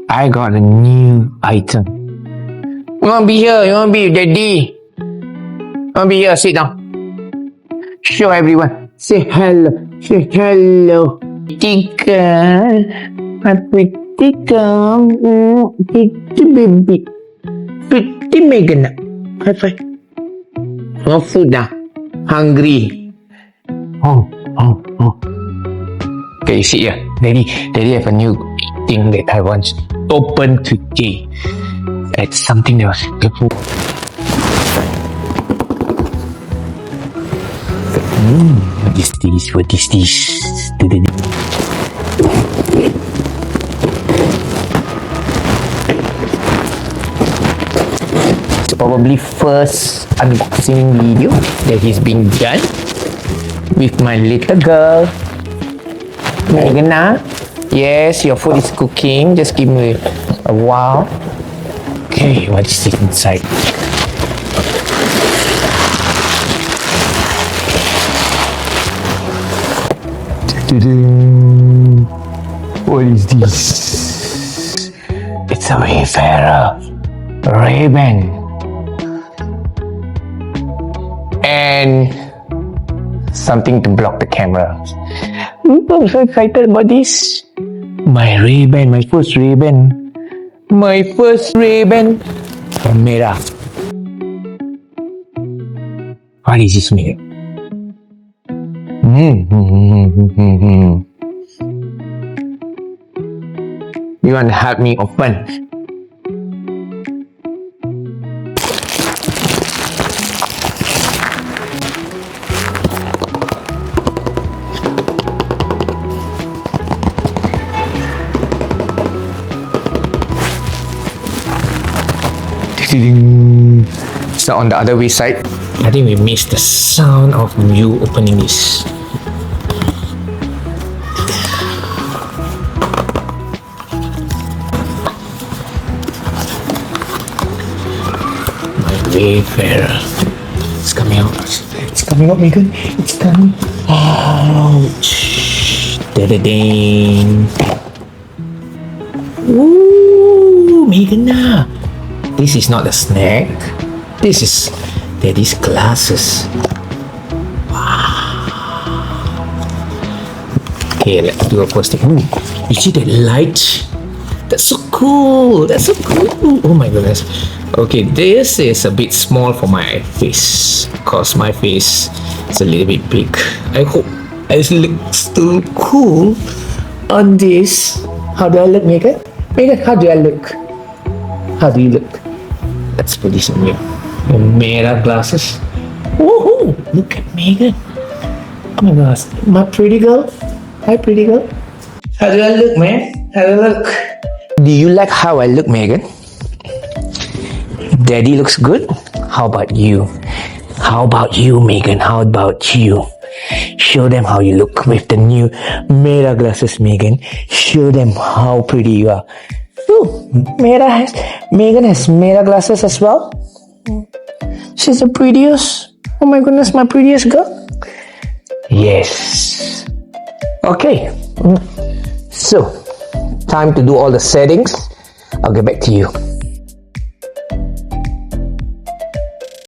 I got a new item. You wanna be here? You wanna be daddy? You wanna be here? Sit down. Show everyone. Say hello. Say hello. Pretty girl. My pretty girl. Pretty baby. Pretty Megan. High five. No food now. Hungry. Oh. Okay, you see here. Daddy have a new thing that I want to open today. It's something that was beautiful. What is this? What is this? It's probably first unboxing video that is being done with my little girl, Megan. Yes, your food is cooking. Just give me a while. Okay, what is this inside? What is this? It's a Wayfarer Ray-Ban. And something to block the camera. I'm so excited about this. My Ray-Ban, my first Ray-Ban. My first Ray-Ban from Mera. What is this, Mera? You want to help me open? So on the other way side, I think we missed the sound of you opening this. My Wayfarer. It's coming out. It's coming out, Megan. It's coming out. Da-da-ding. Ooh, Megan. This is not a snack. This is Daddy's glasses. Wow. Okay, let's do a first thing. Ooh, you see that light? That's so cool. That's so cool. Oh my goodness. Okay, this is a bit small for my face because my face is a little bit big. I hope I look still cool on this. How do I look, Megan? Megan, how do I look? How do you look? Let's put this on you. Your Mera glasses. Woohoo! Look at Megan. Oh my gosh. My pretty girl. Hi, pretty girl. How do I look, man? How do I look? Do you like how I look, Megan? Daddy looks good? How about you? How about you, Megan? How about you? Show them how you look with the new Mera glasses, Megan. Show them how pretty you are. Oh, Megan has Mera glasses as well. She's the prettiest. Oh my goodness, my prettiest girl. Yes. Okay. So, time to do all the settings. I'll get back to you.